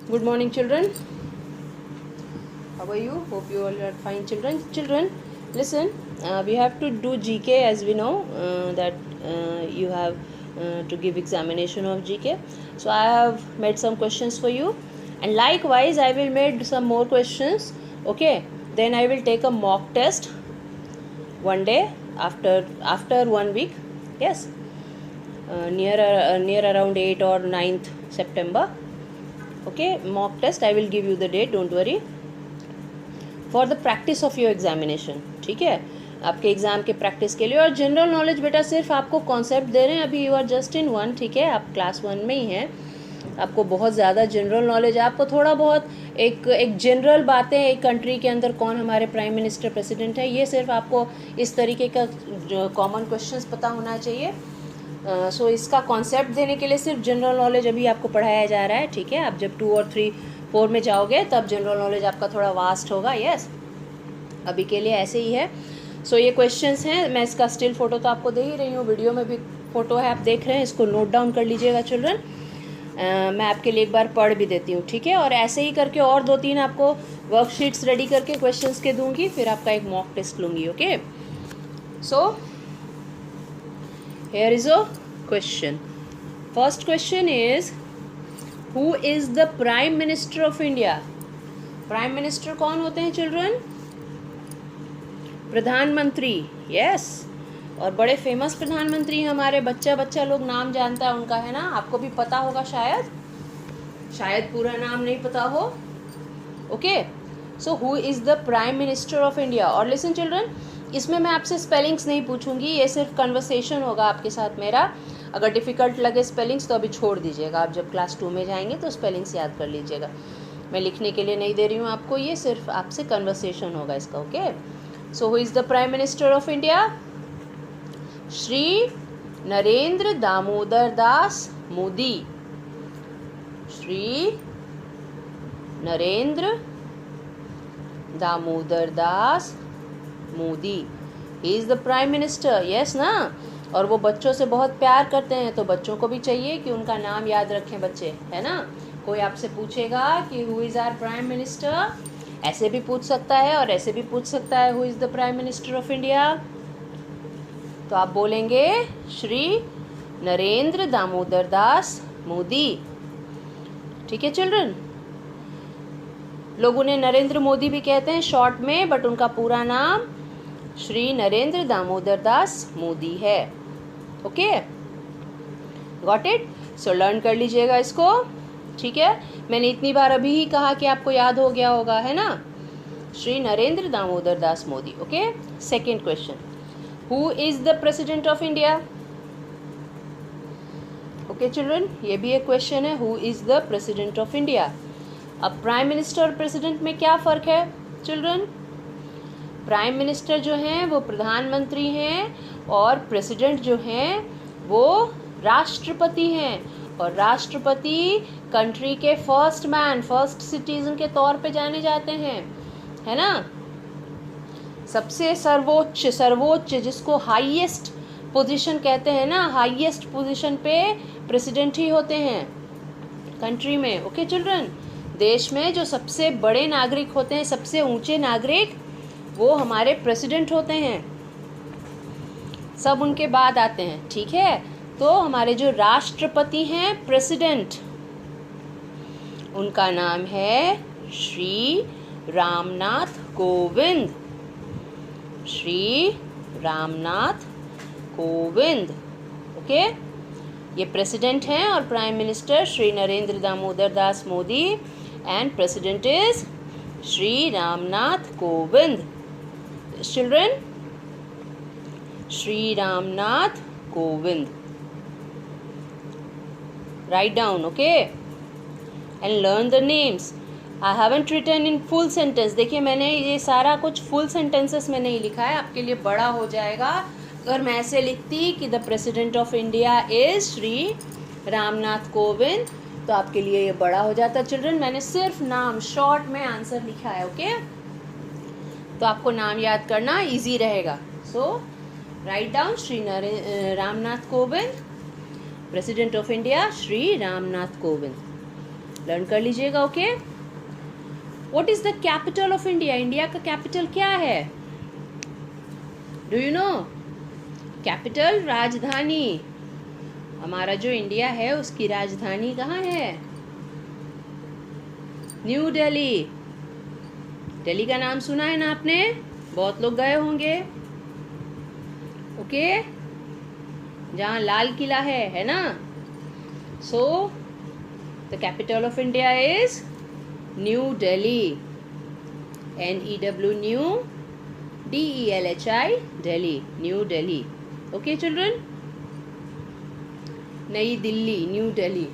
Good morning, children. How are you? Hope you all are fine, children. Children, listen. We have to do GK, as we know that you have to give examination of GK. So I have made some questions for you, and likewise I will make some more questions. Okay. Then I will take a mock test one day after 1 week. Yes. Near around 8 or 9th September. Okay, mock test. I will give you the date. Don't worry. For the practice of your examination. ठीक है, आपके exam के practice के लिए. और general knowledge बेटा सिर्फ आपको कॉन्सेप्ट दे रहे हैं. अभी यू आर जस्ट इन 1. ठीक है, आप क्लास 1 में ही हैं. आपको बहुत ज़्यादा जनरल नॉलेज है. आपको थोड़ा बहुत एक जनरल बातें, एक कंट्री के अंदर कौन हमारे प्राइम मिनिस्टर प्रेसिडेंट है, ये सिर्फ आपको इस तरीके का कॉमन क्वेश्चंस पता होना चाहिए. सो इसका कॉन्सेप्ट देने के लिए सिर्फ जनरल नॉलेज अभी आपको पढ़ाया जा रहा है. ठीक है, आप जब 2 और 3 4 में जाओगे तब जनरल नॉलेज आपका थोड़ा वास्ट होगा. यस, अभी के लिए ऐसे ही है. सो ये क्वेश्चंस हैं. मैं इसका स्टिल फ़ोटो तो आपको दे ही रही हूँ, वीडियो में भी फ़ोटो है, आप देख रहे हैं. इसको नोट डाउन कर लीजिएगा चिल्ड्रन. मैं आपके लिए एक बार पढ़ भी देती हूँ. ठीक है, और ऐसे ही करके और 2-3 आपको वर्कशीट्स रेडी करके क्वेश्चंस के दूँगी, फिर आपका एक मॉक टेस्ट लूँगी. Okay, so here is a question. First question is, who is the prime minister of India? Prime minister कौन होते हैं चिल्ड्रन? प्रधानमंत्री. यस, और बड़े फेमस प्रधानमंत्री हैं हमारे. बच्चा लोग नाम जानता है उनका, है ना. आपको भी पता होगा शायद पूरा नाम नहीं पता हो. Okay, so who is the prime minister of India. और लिसन चिल्ड्रन, इसमें मैं आपसे स्पेलिंग्स नहीं पूछूंगी, ये सिर्फ कन्वर्सेशन होगा आपके साथ मेरा. अगर डिफ़िकल्ट लगे स्पेलिंग्स तो अभी छोड़ दीजिएगा. आप जब क्लास 2 में जाएंगे तो स्पेलिंग्स याद कर लीजिएगा. मैं लिखने के लिए नहीं दे रही हूँ आपको, ये सिर्फ आपसे कन्वर्सेशन होगा इसका. Okay, so who is the prime minister of India? Shri Narendra Damodar Das Modi. Shri Narendra Damodar Das Modi. He is the prime minister. Yes ना. और वो बच्चों से बहुत प्यार करते हैं, तो बच्चों को भी चाहिए कि उनका नाम याद रखें बच्चे, है ना. कोई आपसे पूछेगा कि who is our prime minister, ऐसे भी पूछ सकता है और ऐसे भी पूछ सकता है, who is the prime minister of India. तो आप बोलेंगे श्री नरेंद्र दामोदर दास मोदी. ठीक है चिल्ड्रन, लोग उन्हें नरेंद्र मोदी भी कहते हैं शॉर्ट में, बट उनका पूरा नाम श्री नरेंद्र दामोदर दास मोदी है. Okay, got it. So learn कर लीजिएगा इसको. ठीक है, मैंने इतनी बार अभी ही कहा कि आपको याद हो गया होगा, है ना. Shri Narendra Damodar Das Modi. Okay, second question, who is the president of India? Okay children, ये भी एक क्वेश्चन है, who is the president of India. अब प्राइम मिनिस्टर और प्रेसिडेंट में क्या फ़र्क है चिल्ड्रन? प्राइम मिनिस्टर जो हैं वो प्रधानमंत्री हैं, और प्रेसिडेंट जो हैं वो राष्ट्रपति हैं. और राष्ट्रपति कंट्री के फर्स्ट सिटीजन के तौर पे जाने जाते हैं, है ना. सबसे सर्वोच्च जिसको हाईएस्ट पोजीशन कहते हैं ना, हाईएस्ट पोजीशन पे प्रेसिडेंट ही होते हैं कंट्री में. ओके चिल्ड्रन, देश में जो सबसे बड़े नागरिक होते हैं, सबसे ऊंचे नागरिक, वो हमारे प्रेसिडेंट होते हैं. सब उनके बाद आते हैं. ठीक है, तो हमारे जो राष्ट्रपति हैं, प्रेसिडेंट, उनका नाम है श्री रामनाथ कोविंद. श्री रामनाथ कोविंद. ओके, ये प्रेसिडेंट हैं, और prime minister Shri Narendra Damodar Das Modi, and president is Shri Ramnath Kovind. Children, Shri Ramnath Kovind. Write down. Okay, and learn the names. I haven't written in full sentence. देखिए, मैंने ये सारा कुछ फुल सेंटेंसेस में नहीं लिखा है, आपके लिए बड़ा हो जाएगा अगर मैं ऐसे लिखती कि the president of India is Shri Ramnath Kovind, तो आपके लिए ये बड़ा हो जाता. चिल्ड्रन, मैंने सिर्फ नाम शॉर्ट में आंसर लिखा है. ओके, तो आपको नाम याद करना इजी रहेगा. So write down Shri Ramnath Kovind, president of India Shri Ramnath Kovind. Learn कर लीजिएगा। Okay, what is the capital of India? India का कैपिटल क्या है? Do you know? कैपिटल, राजधानी। हमारा जो इंडिया है उसकी राजधानी कहाँ है? न्यू दिल्ली। दिल्ली का नाम सुना है ना आपने? बहुत लोग गए होंगे। ओके, जहाँ लाल किला है ना? So the capital of India is New Delhi. NEW, new, DELHI, Delhi, new Delhi. Okay children, नई दिल्ली, न्यू दिल्ली।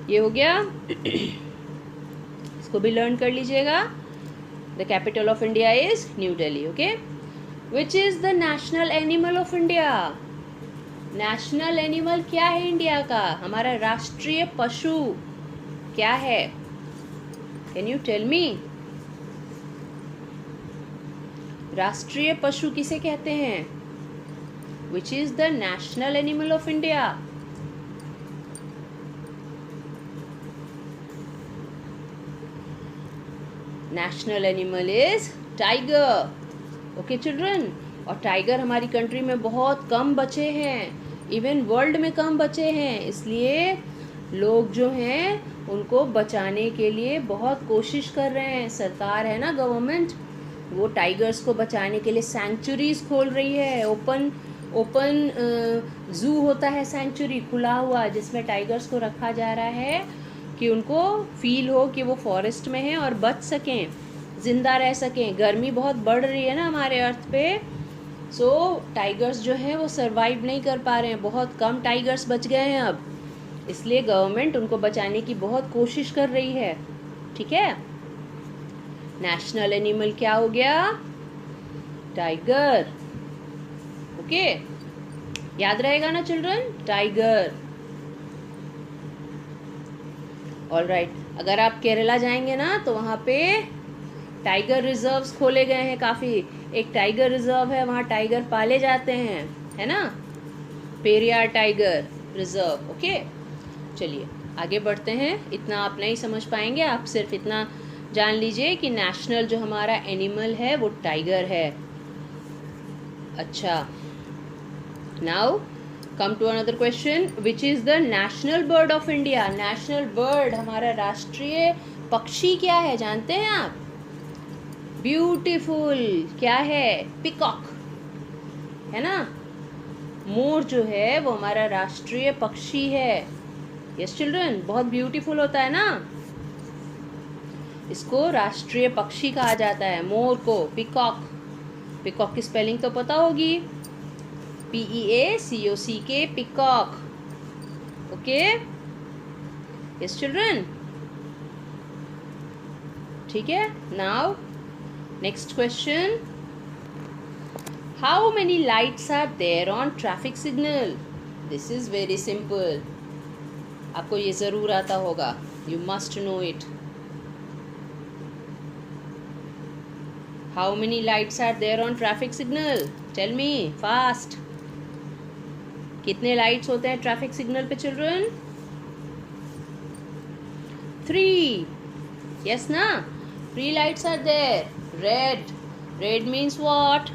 ये हो गया। इसको भी लर्न कर लीजिएगा। The capital of India is New Delhi. Okay, which is the national animal of India? National animal क्या है इंडिया का? हमारा राष्ट्रीय पशु क्या है? Can you tell me? राष्ट्रीय पशु किसे कहते हैं? Which is the national animal of India? National animal is tiger. Okay children, और टाइगर हमारी कंट्री में बहुत कम बचे हैं, इवन वर्ल्ड में कम बचे हैं। इसलिए लोग जो हैं उनको बचाने के लिए बहुत कोशिश कर रहे हैं। सरकार है ना, गवर्नमेंट, वो टाइगर्स को बचाने के लिए सैंक्चुरीज खोल रही है। ओपन जू होता है, सैंक्चुरी खुला हुआ, जिसमें टाइगर्स को रखा जा रहा है कि उनको फील हो कि वो फॉरेस्ट में हैं और बच सकें, ज़िंदा रह सकें। गर्मी बहुत बढ़ रही है ना हमारे अर्थ पे, सो टाइगर्स जो हैं वो सरवाइव नहीं कर पा रहे हैं। बहुत कम टाइगर्स बच गए हैं अब, इसलिए गवर्नमेंट उनको बचाने की बहुत कोशिश कर रही है। ठीक है, नेशनल एनिमल क्या हो गया? टाइगर। ओके, याद रहेगा ना चिल्ड्रन? टाइगर। ऑलराइट, अगर आप केरला जाएंगे ना तो वहाँ पे टाइगर रिजर्व्स खोले गए हैं काफ़ी। एक टाइगर रिजर्व है, वहाँ टाइगर पाले जाते हैं, है ना? Periyar tiger reserve. ओके, चलिए आगे बढ़ते हैं। इतना आप नहीं समझ पाएंगे, आप सिर्फ इतना जान लीजिए कि नेशनल जो हमारा एनिमल है वो टाइगर है। अच्छा, now come to another question, which is the national bird of India? National bird, हमारा राष्ट्रीय पक्षी क्या है जानते हैं आप? ब्यूटीफुल, क्या है? पिकॉक, है ना? मोर जो है वो हमारा राष्ट्रीय पक्षी है। यस चिल्ड्रन, बहुत ब्यूटीफुल होता है ना, इसको राष्ट्रीय पक्षी कहा जाता है मोर को, पिकॉक। पिकॉक की स्पेलिंग तो पता होगी, PEACOCK, peacock. Okay, yes children, ठीक है। Now next question, how many lights are there on traffic signal? This is very simple, आपको ये ज़रूर आता होगा, you must know it. How many lights are there on traffic signal? Tell me fast. कितने lights होते हैं traffic signal पे children? 3, yes ना? 3 lights are there. Red means what?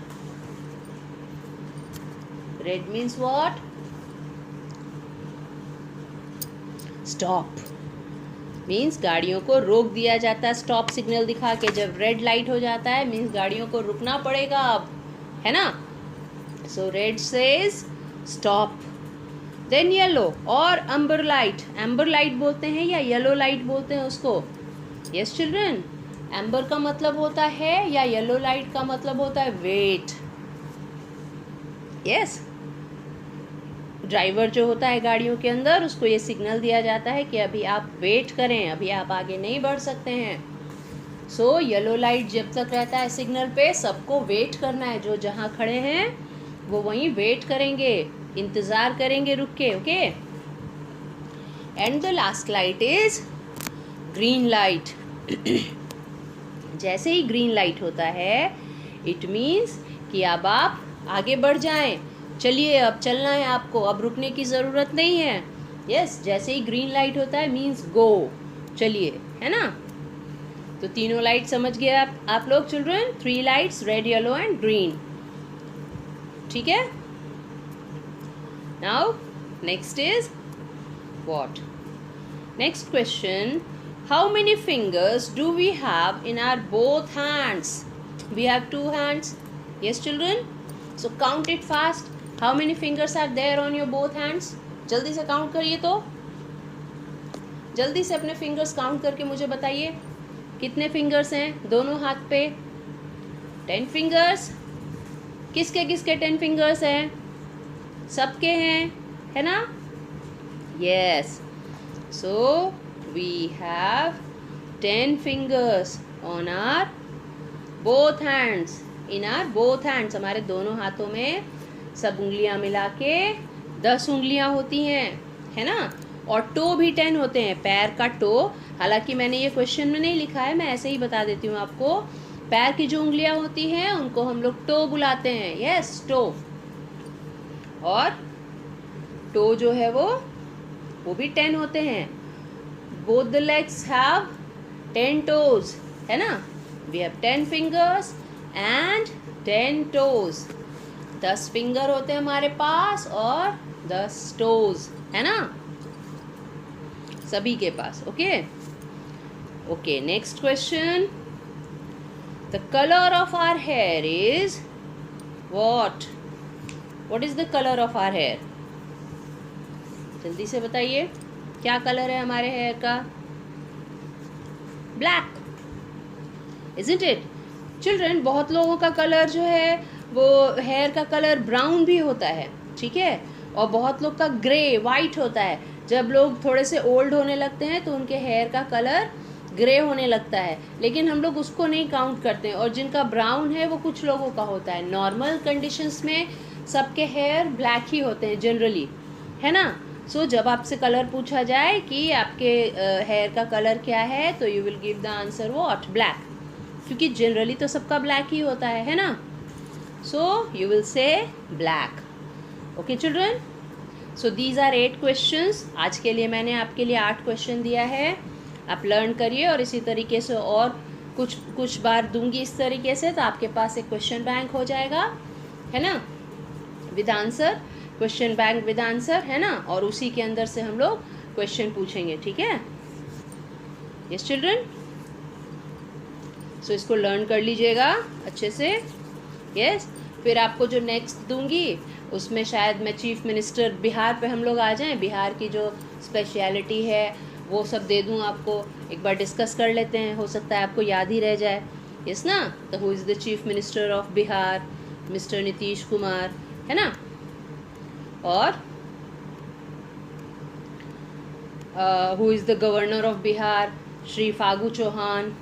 Red means what? Stop means गाड़ियों को रोक दिया जाता है, स्टॉप सिग्नल दिखा के। जब रेड लाइट हो जाता है मीन्स गाड़ियों को रुकना पड़ेगा अब, है ना? So red says stop. Then yellow और एम्बर लाइट, एम्बर लाइट बोलते हैं या येलो लाइट बोलते हैं उसको? यस चिल्ड्रन, एम्बर का मतलब होता है या येलो लाइट का मतलब होता है वेट। यस, ड्राइवर जो होता है गाड़ियों के अंदर, उसको ये सिग्नल दिया जाता है कि अभी आप वेट करें, अभी आप आगे नहीं बढ़ सकते हैं। सो येलो लाइट जब तक रहता है सिग्नल पे, सबको वेट करना है। जो जहाँ खड़े हैं वो वहीं वेट करेंगे, इंतज़ार करेंगे रुक के। Okay, and the last light is green light. जैसे ही ग्रीन लाइट होता है, इट मीन्स कि अब आप आगे बढ़ जाएं। चलिए, अब चलना है आपको, अब रुकने की ज़रूरत नहीं है। यस, जैसे ही ग्रीन लाइट होता है मीन्स गो, चलिए, है ना। तो तीनों लाइट समझ गए आप लोग children, 3 lights, red, yellow and green, ठीक है। Now next is what, next question, how many fingers do we have in our both hands? We have 2 hands, yes children, so count it fast, how many fingers are there on your both hands? जल्दी से count करिए, तो जल्दी से अपने fingers count करके मुझे बताइए कितने फिंगर्स हैं दोनों हाथ पे। 10 फिंगर्स, किसके किसके 10 फिंगर्स हैं? सबके हैं, है ना। Yes, so we have 10 fingers on our both hands, in our both hands, हमारे दोनों हाथों में सब उंगलियां मिला के 10 उंगलियां होती हैं, है ना। और टो भी 10 होते हैं, पैर का टो, हालांकि मैंने ये क्वेश्चन में नहीं लिखा है, मैं ऐसे ही बता देती हूँ आपको। पैर की जो उंगलियां होती हैं उनको हम लोग टो बुलाते हैं, यस, टो। और टो जो है वो भी 10 होते हैं। Both the legs have 10 toes, है ना। We have 10 fingers and 10 toes, 10 finger होते हैं हमारे पास और 10 toes, है ना, सभी के पास। Okay okay, next question, the colour of our hair is what is the colour of our hair? जल्दी से बताइए, क्या कलर है हमारे हेयर का? Black, isn't it? चिल्ड्रन, बहुत लोगों का कलर जो है वो हेयर का कलर ब्राउन भी होता है, ठीक है, और बहुत लोग का ग्रे, वाइट होता है। जब लोग थोड़े से ओल्ड होने लगते हैं तो उनके हेयर का कलर ग्रे होने लगता है, लेकिन हम लोग उसको नहीं काउंट करते हैं। और जिनका ब्राउन है वो कुछ लोगों का होता है। नॉर्मल कंडीशंस में सबके हेयर ब्लैक ही होते हैं जनरली, है ना। सो जब आपसे कलर पूछा जाए कि आपके हेयर का कलर क्या है, तो you will give the answer what, black, क्योंकि जनरली तो सबका ब्लैक ही होता है ना। So you will say black. Okay children, so these are 8 questions. आज के लिए मैंने आपके लिए 8 क्वेश्चन दिया है, आप लर्न करिए। और इसी तरीके से और कुछ बार दूंगी इस तरीके से, तो आपके पास एक क्वेश्चन बैंक हो जाएगा, है ना, with answer, question bank with answer, है ना। और उसी के अंदर से हम लोग क्वेश्चन पूछेंगे, ठीक है। यस चिल्ड्रन, सो इसको लर्न कर लीजिएगा अच्छे से। यस, फिर आपको जो नेक्स्ट दूंगी उसमें शायद मैं चीफ मिनिस्टर बिहार पे हम लोग आ जाएं, बिहार की जो स्पेशलिटी है वो सब दे दूं आपको। एक बार डिस्कस कर लेते हैं, हो सकता है आपको याद ही रह जाए। यस ना, तो who is the chief minister of Bihar? Mister Nitish Kumar, है ना। और who is the governor of Bihar? Shri Phagu Chauhan.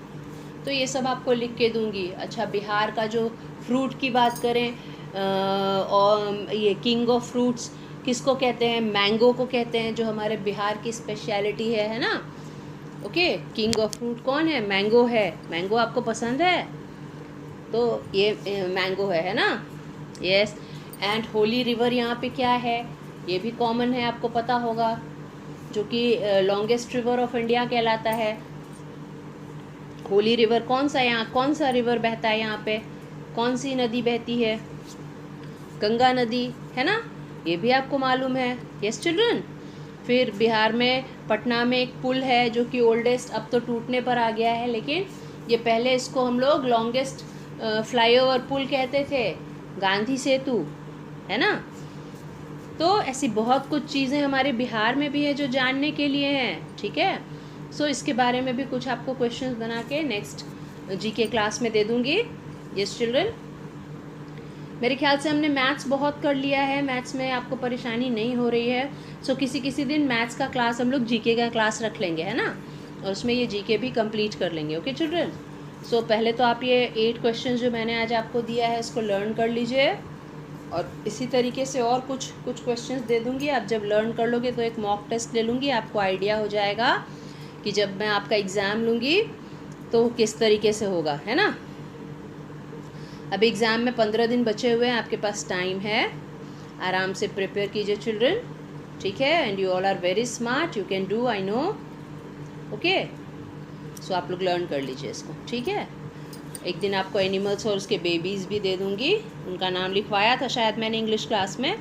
तो ये सब आपको लिख के दूंगी। अच्छा, बिहार का जो फ्रूट की बात करें, और ये किंग ऑफ फ्रूट्स किसको कहते हैं? मैंगो को कहते हैं, जो हमारे बिहार की स्पेशलिटी है ना। ओके, किंग ऑफ फ्रूट कौन है? मैंगो है। मैंगो आपको पसंद है? तो ये मैंगो है ना। यस, एंड होली रिवर यहाँ पे क्या है? ये भी कॉमन है, आपको पता होगा, जो कि लॉन्गेस्ट रिवर ऑफ इंडिया कहलाता है। होली रिवर कौन सा रिवर बहता है यहाँ पे? कौन सी नदी बहती है? गंगा नदी, है ना। ये भी आपको मालूम है। यस चिल्ड्रन, फिर बिहार में पटना में एक पुल है जो कि ओल्डेस्ट, अब तो टूटने पर आ गया है, लेकिन ये पहले इसको हम लोग लॉन्गेस्ट फ्लाईओवर पुल कहते थे, गांधी सेतु, है ना। तो ऐसी बहुत कुछ चीज़ें हमारे बिहार में भी है जो जानने के लिए हैं, ठीक है। सो इसके बारे में भी कुछ आपको क्वेश्चंस बना के नेक्स्ट जीके क्लास में दे दूंगी। यस चिल्ड्रन, मेरे ख्याल से हमने मैथ्स बहुत कर लिया है, मैथ्स में आपको परेशानी नहीं हो रही है। सो किसी दिन मैथ्स का क्लास हम लोग जीके का क्लास रख लेंगे, है ना, और उसमें ये जीके भी कंप्लीट कर लेंगे। ओके चिल्ड्रन, सो पहले तो आप ये 8 क्वेश्चन जो मैंने आज आपको दिया है इसको लर्न कर लीजिए, और इसी तरीके से और कुछ क्वेश्चंस दे दूँगी। आप जब लर्न कर लोगे तो एक मॉक टेस्ट ले लूँगी, आपको आइडिया हो जाएगा कि जब मैं आपका एग्ज़ाम लूँगी तो किस तरीके से होगा, है ना। अभी एग्ज़ाम में 15 दिन बचे हुए हैं, आपके पास टाइम है, आराम से प्रिपेयर कीजिए चिल्ड्रन, ठीक है, and you all are very smart, you can do, I know. Okay, so आप लोग लर्न कर लीजिए इसको, ठीक है। एक दिन आपको एनिमल्स और उसके बेबीज़ भी दे दूँगी, उनका नाम लिखवाया था शायद मैंने इंग्लिश क्लास में,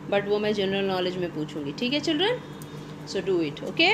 बट वो मैं जनरल नॉलेज में पूछूंगी, ठीक है children. So do it, okay.